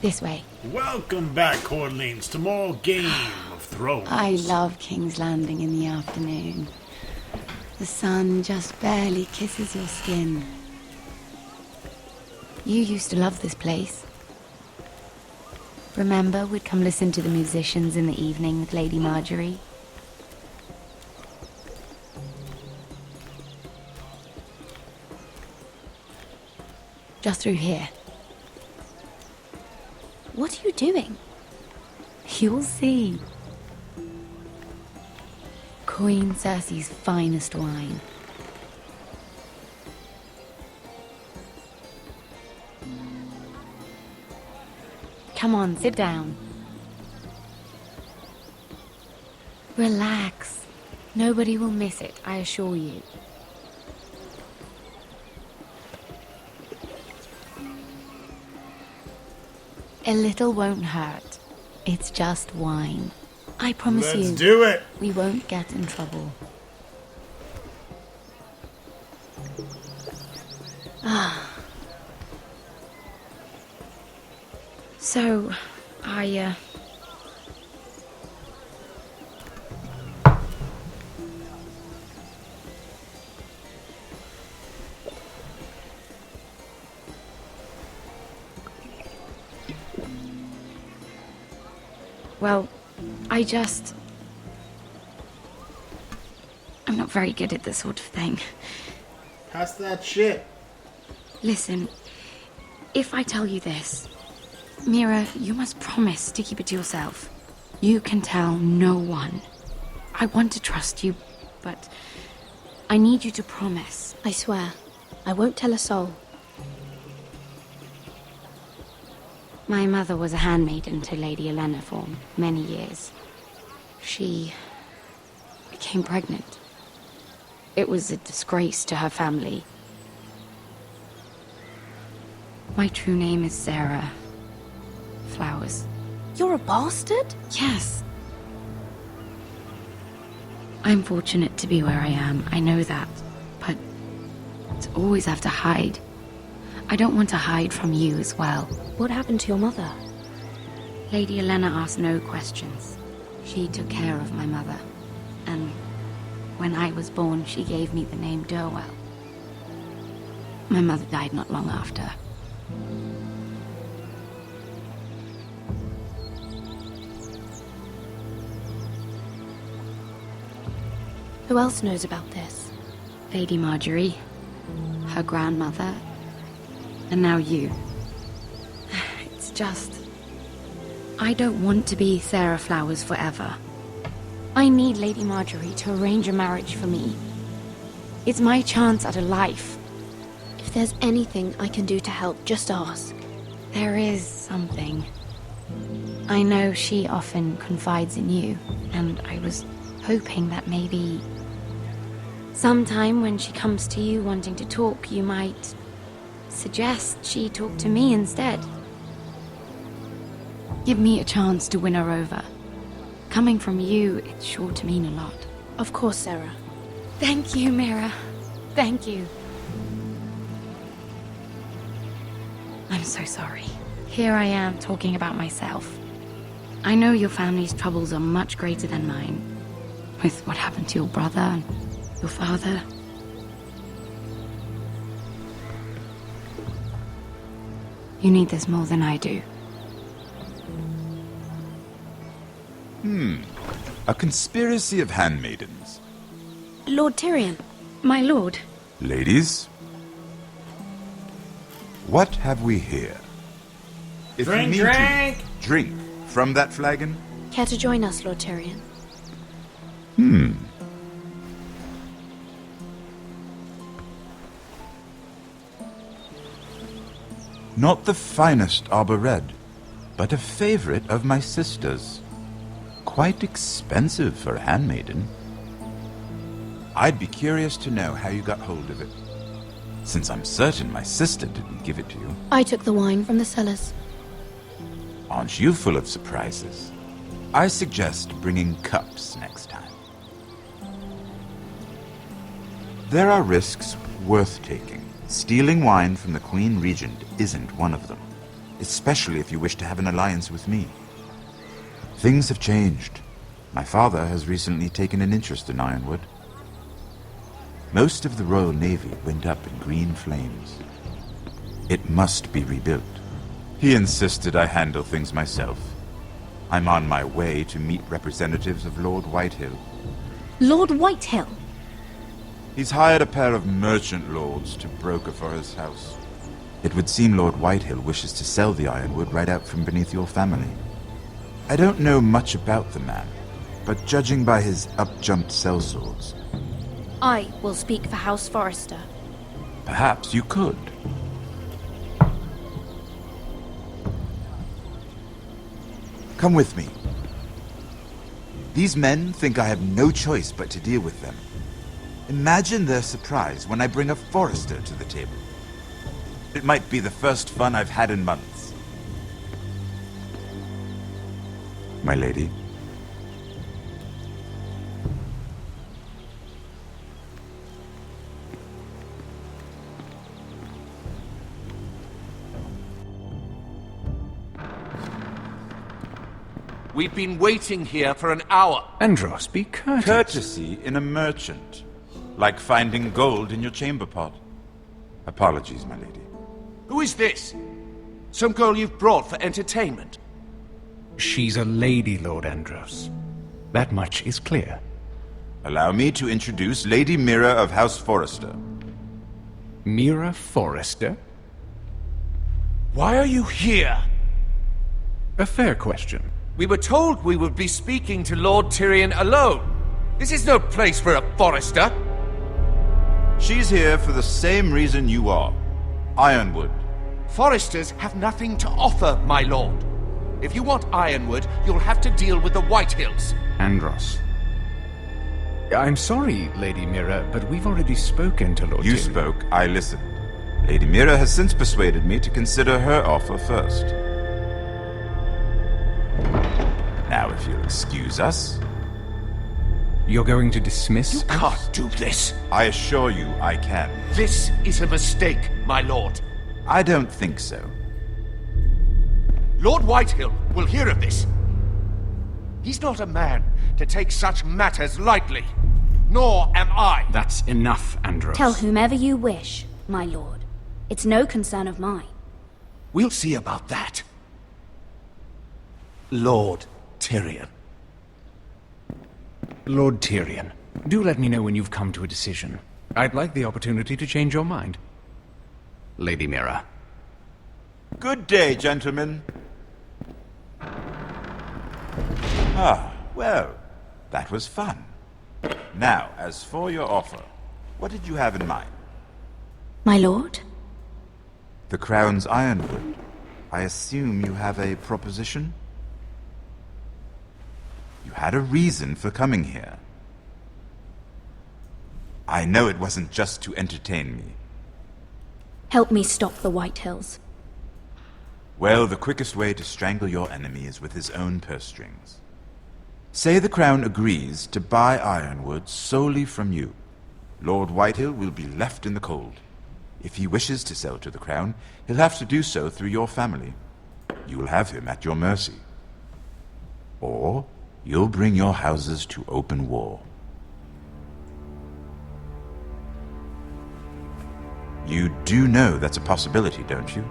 This way. Welcome back, Cordelines, to more Game of Thrones. I love King's Landing in the afternoon. The sun just barely kisses your skin. You used to love this place. Remember, we'd come listen to the musicians in the evening with Lady Marjorie? Just through here. What are you doing? You'll see. Queen Cersei's finest wine. Come on, sit down. Relax. Nobody will miss it, I assure you. A little won't hurt. It's just wine. I promise you. Let's do it! We won't get in trouble. So, Well, I'm not very good at this sort of thing. Pass that shit. Listen, if I tell you this, Mira, you must promise to keep it to yourself. You can tell no one. I want to trust you, but I need you to promise. I swear, I won't tell a soul. My mother was a handmaiden to Lady Olenna for many years. She became pregnant. It was a disgrace to her family. My true name is Sarah Flowers. You're a bastard? Yes. I'm fortunate to be where I am, I know that. But to always have to hide. I don't want to hide from you as well. What happened to your mother? Lady Olenna asked no questions. She took care of my mother. And when I was born, she gave me the name Durwell. My mother died not long after. Who else knows about this? Lady Marjorie, her grandmother, and now you. It's just... I don't want to be Sarah Flowers forever. I need Lady Marjorie to arrange a marriage for me. It's my chance at a life. If there's anything I can do to help, just ask. There is something. I know she often confides in you, and I was hoping that maybe... sometime when she comes to you wanting to talk, you might suggest she talk to me instead. Give me a chance to win her over. Coming from you, it's sure to mean a lot. Of course, Sarah. Thank you, Mira. Thank you. I'm so sorry. Here I am talking about myself. I know your family's troubles are much greater than mine. With what happened to your brother and your father. You need this more than I do. A conspiracy of handmaidens. Lord Tyrion. My lord. Ladies, what have we here? If you Drink, need drink! to drink from that flagon. Care to join us, Lord Tyrion? Not the finest arbor red, but a favorite of my sister's. Quite expensive for a handmaiden. I'd be curious to know how you got hold of it, since I'm certain my sister didn't give it to you. I took the wine from the cellars. Aren't you full of surprises? I suggest bringing cups next time. There are risks worth taking. Stealing wine from the Queen Regent isn't one of them. especially if you wish to have an alliance with me. Things have changed. My father has recently taken an interest in Ironwood. Most of the Royal Navy went up in green flames. It must be rebuilt. He insisted I handle things myself. I'm on my way to meet representatives of Lord Whitehill. Lord Whitehill? He's hired a pair of merchant lords to broker for his house. It would seem Lord Whitehill wishes to sell the Ironwood right out from beneath your family. I don't know much about the man, but judging by his up-jumped sellswords, I will speak for House Forrester. perhaps you could. Come with me. These men think I have no choice but to deal with them. Imagine their surprise when I bring a Forrester to the table. It might be the first fun I've had in months. My lady. We've been waiting here for an hour. Andros, be courteous. Courtesy in a merchant. Like finding gold in your chamber pot. Apologies, my lady. Who is this? Some girl you've brought for entertainment? She's a lady, Lord Andros. That much is clear. Allow me to introduce Lady Mira of House Forrester. Mira Forrester? Why are you here? A fair question. We were told we would be speaking to Lord Tyrion alone. This is no place for a Forrester. She's here for the same reason you are. Ironwood. Forresters have nothing to offer, my lord. If you want Ironwood, you'll have to deal with the Whitehills. Andros. I'm sorry, Lady Mira, but we've already spoken to Lord You Tyrion. spoke, I listened. Lady Mira has since persuaded me to consider her offer first. Now, if you'll excuse us, You're going to dismiss You us? can't do this. I assure you I can. This is a mistake, my lord. I don't think so. Lord Whitehill will hear of this. He's not a man to take such matters lightly. Nor am I. That's enough, Andros. Tell whomever you wish, my lord. It's no concern of mine. We'll see about that. Lord Tyrion. Lord Tyrion, do let me know when you've come to a decision. I'd like the opportunity to change your mind. Lady Mira. Good day, gentlemen. Ah, well, that was fun. Now, as for your offer, what did you have in mind? My lord? The Crown's Ironwood. I assume you have a proposition? You had a reason for coming here. I know it wasn't just to entertain me. Help me stop the Whitehills. Well, the quickest way to strangle your enemy is with his own purse strings. Say the Crown agrees to buy Ironwood solely from you. Lord Whitehill will be left in the cold. If he wishes to sell to the Crown, he'll have to do so through your family. You will have him at your mercy. Or you'll bring your houses to open war. You do know that's a possibility, don't you?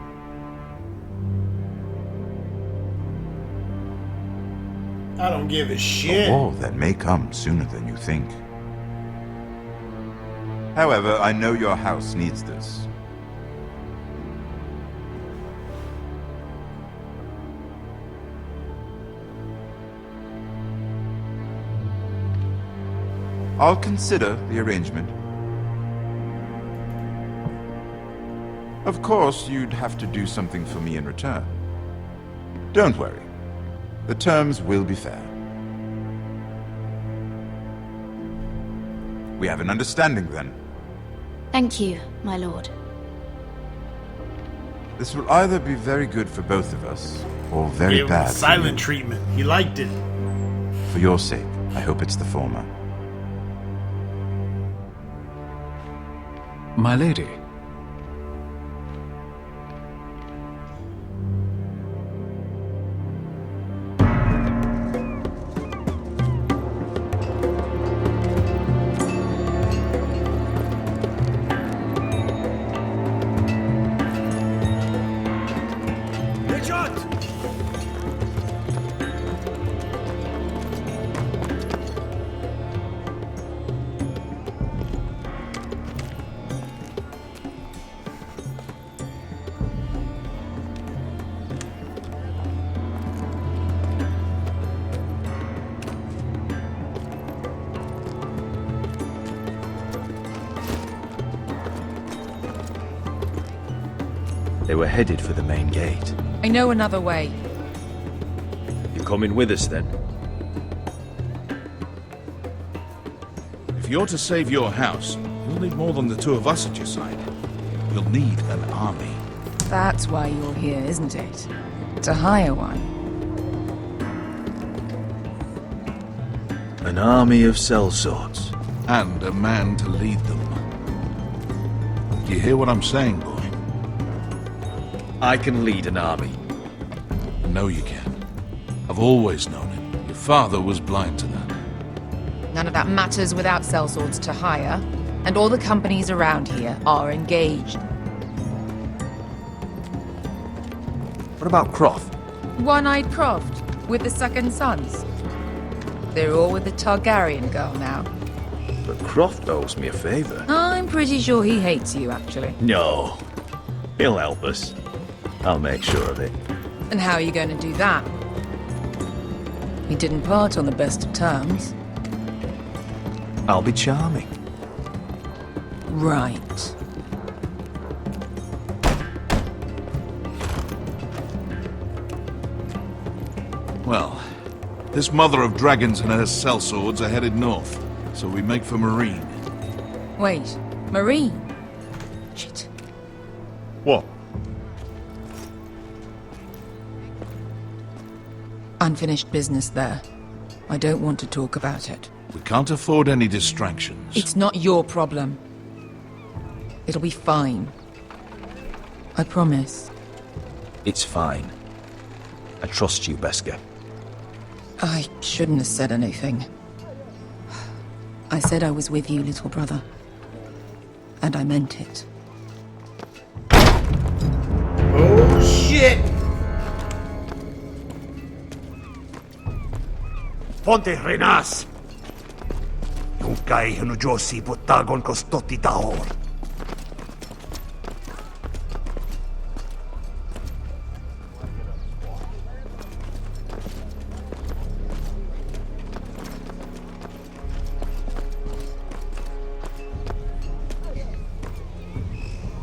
I don't give a A shit. war that may come sooner than you think. However, I know your house needs this. I'll consider the arrangement. Of course, you'd have to do something for me in return. Don't worry. The terms will be fair. We have an understanding, then. Thank you, my lord. This will either be very good for both of us, or very Gave him bad for silent you. treatment. He liked it. For your sake, I hope it's the former. My lady. They were headed for the main gate. I know another way. You coming with us then? If you're to save your house, you'll need more than the two of us at your side. You'll need an army. That's why you're here, isn't it? To hire one. An army of sellswords. And a man to lead them. Do you hear what I'm saying, boy? I can lead an army. I know you can. I've always known it. Your father was blind to that. None of that matters without sellswords to hire, and all the companies around here are engaged. What about Croft? One-Eyed Croft, with the second sons. They're all with the Targaryen girl now. But Croft owes me a favor. I'm pretty sure he hates you, actually. No. He'll help us. I'll make sure of it. And how are you going to do that? We didn't part on the best of terms. I'll be charming. Right. Well, this mother of dragons and her sellswords are headed north, so we make for Marine. Wait, Marine? Shit. What? Unfinished business there. I don't want to talk about it. We can't afford any distractions. It's not your problem. It'll be fine. I promise. It's fine. I trust you, Beskar. I shouldn't have said anything. I said I was with you, little brother. And I meant it. Oh shit! Ponte renas! Kung kay hanujosi butagon kostoti tahor.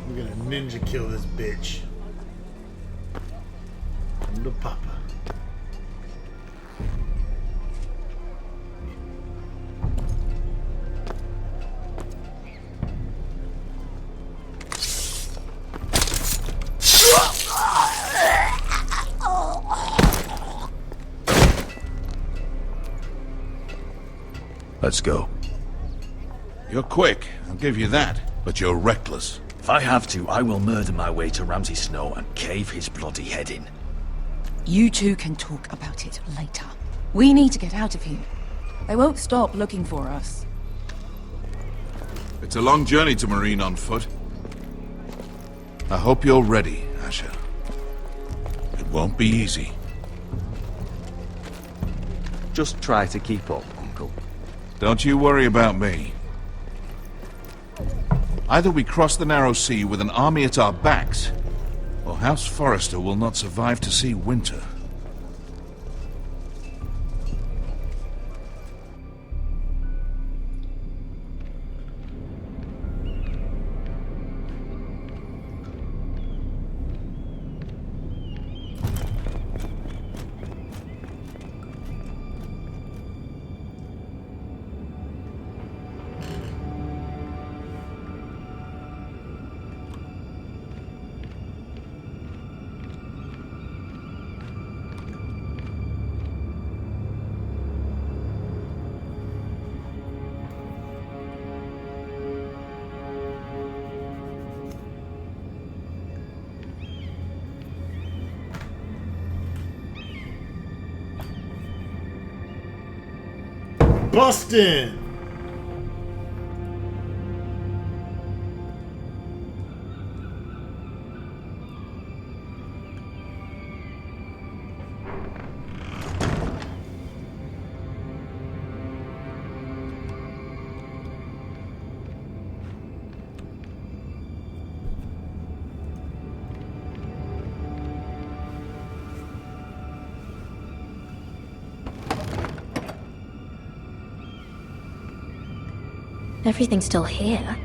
We're gonna ninja kill this bitch. I'm the papa. Let's go. You're quick, I'll give you that. But you're reckless. If I have to, I will murder my way to Ramsay Snow and cave his bloody head in. You two can talk about it later. We need to get out of here. They won't stop looking for us. It's a long journey to Marine on foot. I hope you're ready, Asher. It won't be easy. Just try to keep up, Uncle. Don't you worry about me. Either we cross the narrow sea with an army at our backs, or House Forrester will not survive to see winter. Bustin'! Everything's still here.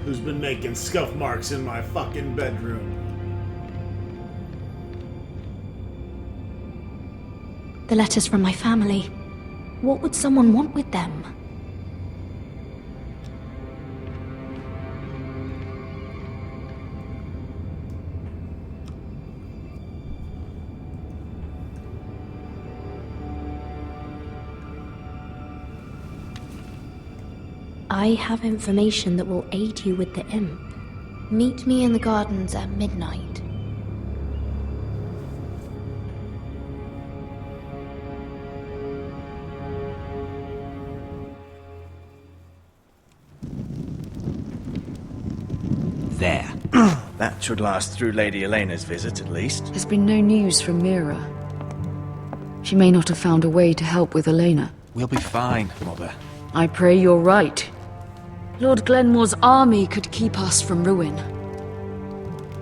Who's been making scuff marks in my fucking bedroom? The letters from my family. What would someone want with them? I have information that will aid you with the imp. Meet me in the gardens at midnight. There. That should last through Lady Elena's visit, at least. There's been no news from Mira. She may not have found a way to help with Elena. We'll be fine, Mother. I pray you're right. Lord Glenmore's army could keep us from ruin.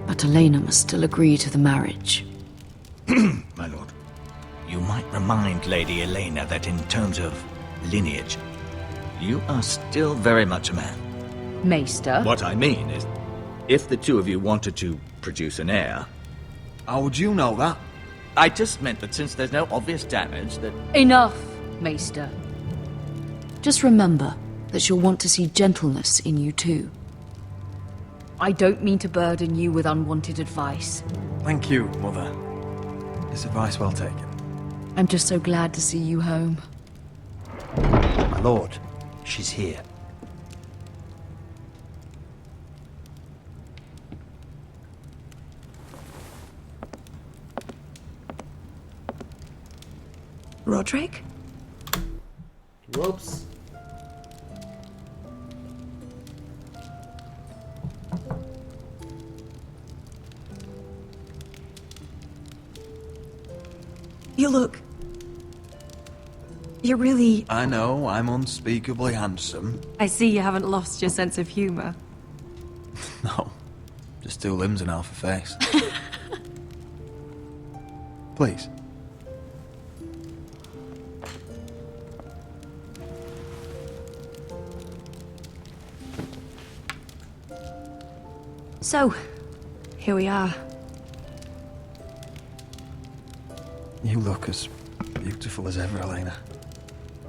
But Elena must still agree to the marriage. My lord, you might remind Lady Elena that in terms of lineage, you are still very much a man. Maester? What I mean is, if the two of you wanted to produce an heir... How would you know that? I just meant that since there's no obvious damage, that... Enough, Maester. Just remember that she'll want to see gentleness in you too. I don't mean to burden you with unwanted advice. Thank you, Mother. This advice well taken. I'm just so glad to see you home. My lord, she's here. Roderick? Whoops. You look... You're really... I know, I'm unspeakably handsome. I see you haven't lost your sense of humor. No, just two limbs and half a face. Please. So, here we are. You look as beautiful as ever, Elena.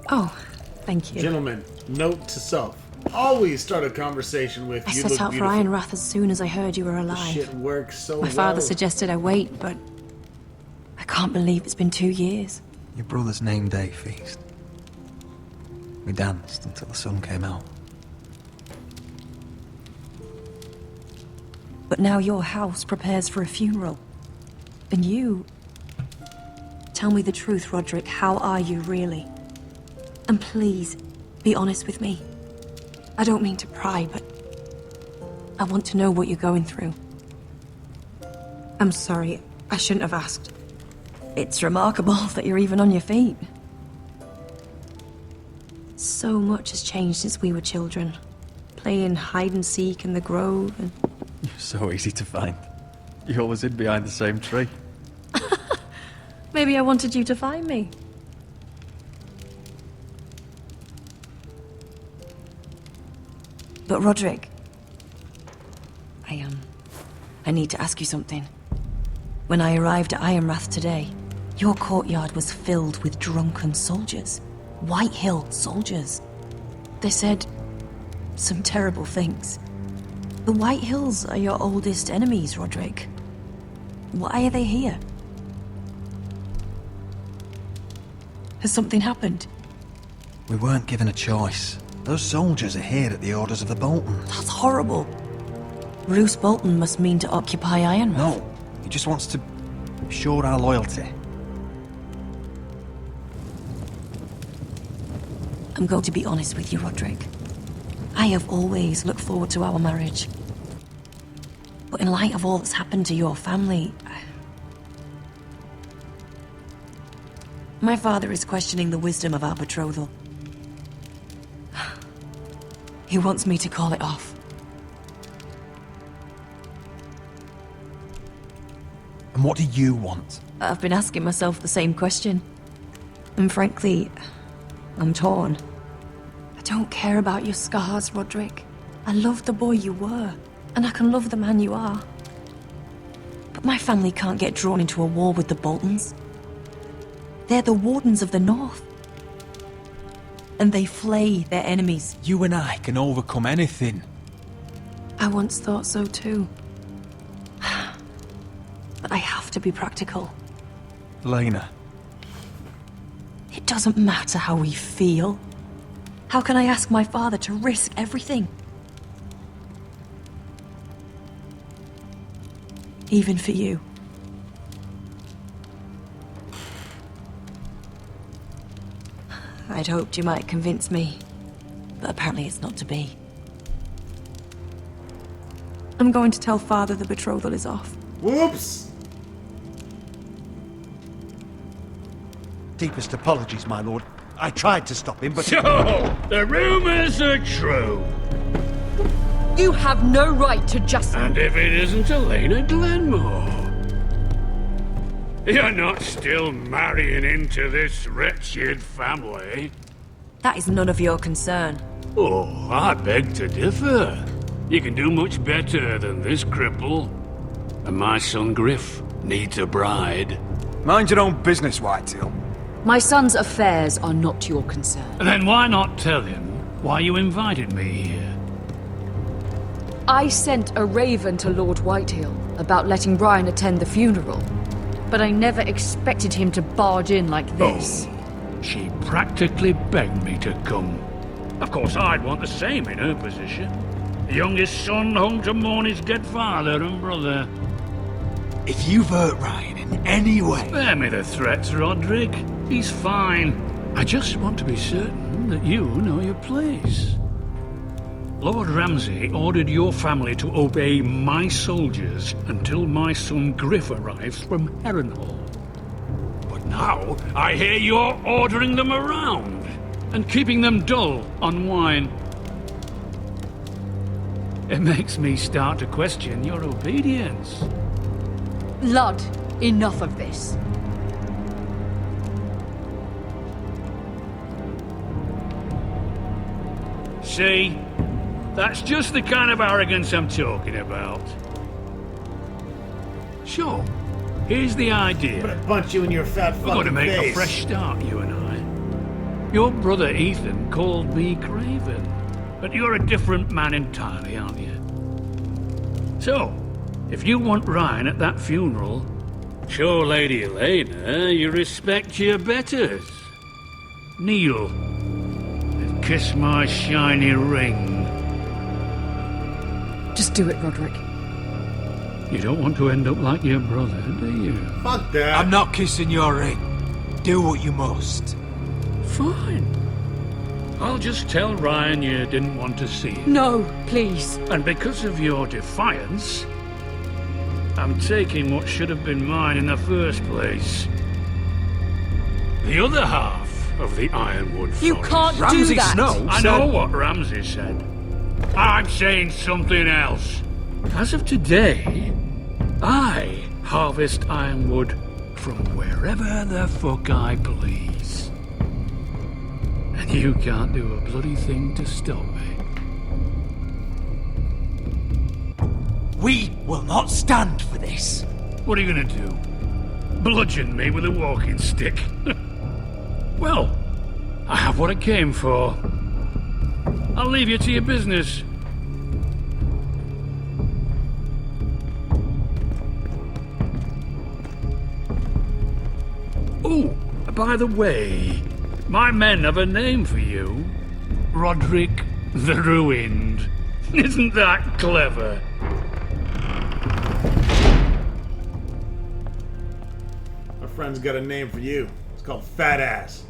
Oh, thank you. Gentlemen, note to self. Always start a conversation with I you set look out for beautiful. Ironrath as soon as I heard you were This alive. shit works so My well. father suggested I wait, but I can't believe it's been 2 years. Your brother's name day feast. We danced until the sun came out. But now your house prepares for a funeral. And you... Tell me the truth, Roderick. How are you, really? And please, be honest with me. I don't mean to pry, but... I want to know what you're going through. I'm sorry, I shouldn't have asked. It's remarkable that you're even on your feet. So much has changed since we were children. Playing hide-and-seek in the grove and... You're so easy to find. You always hid behind the same tree. Maybe I wanted you to find me. But Roderick... I need to ask you something. When I arrived at Ironrath today, your courtyard was filled with drunken soldiers. White Hill soldiers. They said some terrible things. The White Hills are your oldest enemies, Roderick. Why are they here? Has something happened? We weren't given a choice. Those soldiers are here at the orders of the Boltons. That's horrible. Roose Bolton must mean to occupy Ironrath. No, he just wants to assure our loyalty. I'm going to be honest with you, Roderick. I have always looked forward to our marriage. But in light of all that's happened to your family... My father is questioning the wisdom of our betrothal. He wants me to call it off. And what do you want? I've been asking myself the same question. And frankly, I'm torn. I don't care about your scars, Roderick. I love the boy you were, and I can love the man you are. But my family can't get drawn into a war with the Boltons. They're the Wardens of the North. And they flay their enemies. You and I can overcome anything. I once thought so too. But I have to be practical. Lena. It doesn't matter how we feel. How can I ask my father to risk everything? Even for you. I'd hoped you might convince me, but apparently it's not to be. I'm going to tell Father the betrothal is off. Whoops! Deepest apologies, my lord. I tried to stop him, but... So, the rumors are true. You have no right to just... And if it isn't Elena Glenmore? You're not still marrying into this wretched family? That is none of your concern. Oh, I beg to differ. You can do much better than this cripple. And my son Griff needs a bride. Mind your own business, Whitetail. My son's affairs are not your concern. Then why not tell him why you invited me here? I sent a raven to Lord Whitehill about letting Ryan attend the funeral. But I never expected him to barge in like this. Oh, she practically begged me to come. Of course, I'd want the same in her position. The youngest son home to mourn his dead father and brother. If you've hurt Ryan in any way... Spare me the threats, Roderick. He's fine. I just want to be certain that you know your place. Lord Ramsay ordered your family to obey my soldiers until my son Griff arrives from Harrenhal. But now, I hear you're ordering them around and keeping them dull on wine. It makes me start to question your obedience. Lud, enough of this. See? That's just the kind of arrogance I'm talking about. Sure, here's the idea. I'm gonna punch you in your fat fucking face. We're gonna make a fresh start, you and I. Your brother Ethan called me Craven, but you're a different man entirely, aren't you? So, if you want Ryan at that funeral, show Lady Elena you respect your betters. Kneel and kiss my shiny ring. Just do it, Roderick. You don't want to end up like your brother, do you? Fuck that. I'm not kissing your ring. Do what you must. Fine. I'll just tell Ryan you didn't want to see him. No, please. And because of your defiance, I'm taking what should have been mine in the first place. The other half of the Ironwood Forest. You can't Ramsay do that. Snow I said... know what Ramsay said. I'm saying something else. As of today, I harvest ironwood from wherever the fuck I please. And you can't do a bloody thing to stop me. We will not stand for this. What are you gonna do? Bludgeon me with a walking stick? Well, I have what I came for. I'll leave you to your business. Oh, by the way, my men have a name for you. Roderick the Ruined. Isn't that clever? My friend's got a name for you. It's called Fat Ass.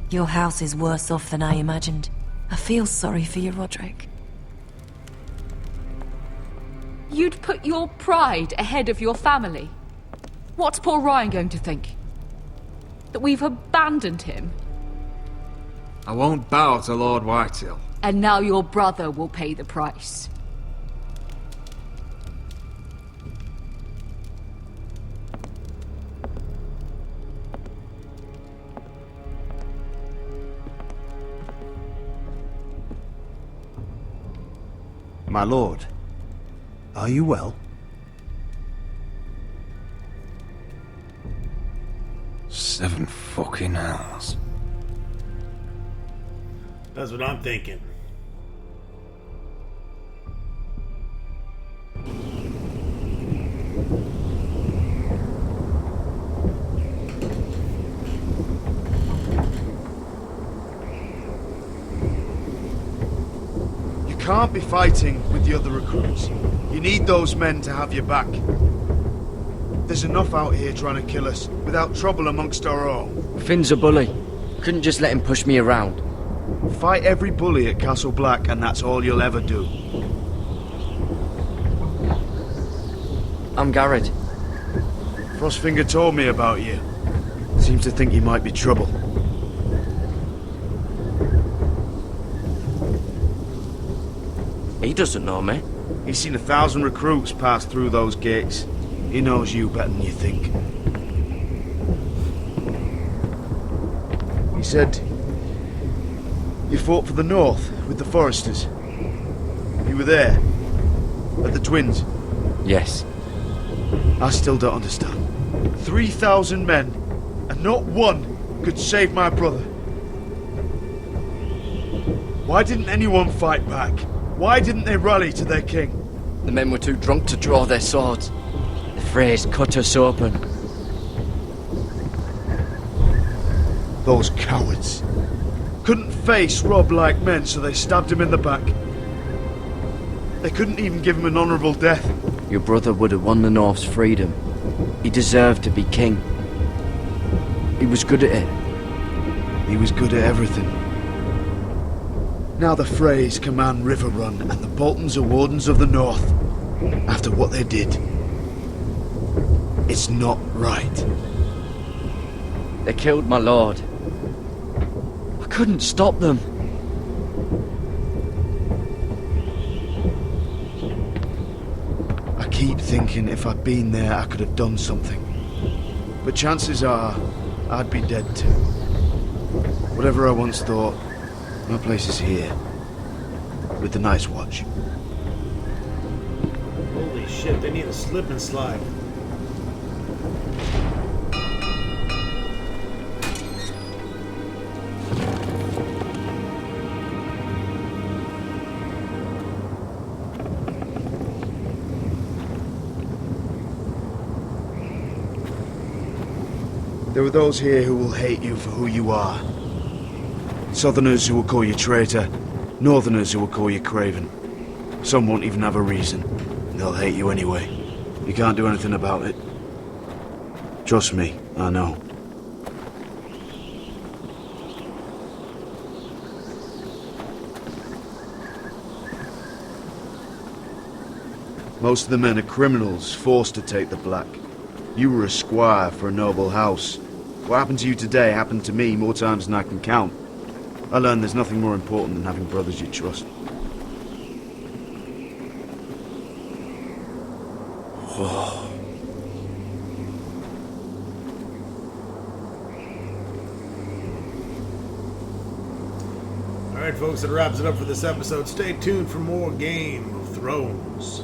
Your house is worse off than I imagined. I feel sorry for you, Roderick. You'd put your pride ahead of your family. What's poor Ryan going to think? That we've abandoned him? I won't bow to Lord Whitehill. And now your brother will pay the price. My lord, are you well? 7 fucking hours. That's what I'm thinking. You can't be fighting with the other recruits. You need those men to have your back. There's enough out here trying to kill us, without trouble amongst our own. Finn's a bully. Couldn't just let him push me around. Fight every bully at Castle Black, and that's all you'll ever do. I'm Garrett. Frostfinger told me about you. Seems to think you might be trouble. He doesn't know me. He's seen 1,000 recruits pass through those gates. He knows you better than you think. He said you fought for the North with the Foresters. You were there at the Twins. Yes. I still don't understand. 3,000 men, and not one could save my brother. Why didn't anyone fight back? Why didn't they rally to their king? The men were too drunk to draw their swords. The Freys cut us open. Those cowards. Couldn't face Rob like men, so they stabbed him in the back. They couldn't even give him an honourable death. Your brother would have won the North's freedom. He deserved to be king. He was good at it. He was good at everything. Now the Freys command Riverrun, and the Boltons are Wardens of the North. After what they did. It's not right. They killed my lord. I couldn't stop them. I keep thinking if I'd been there, I could have done something. But chances are, I'd be dead too. Whatever I once thought, my place is here. With the Night's Watch. Holy shit, they need a slip and slide. There are those here who will hate you for who you are. Southerners who will call you traitor, Northerners who will call you craven. Some won't even have a reason. They'll hate you anyway. You can't do anything about it. Trust me, I know. Most of the men are criminals, forced to take the black. You were a squire for a noble house. What happened to you today happened to me more times than I can count. I learned there's nothing more important than having brothers you trust. Alright folks, that wraps it up for this episode. Stay tuned for more Game of Thrones.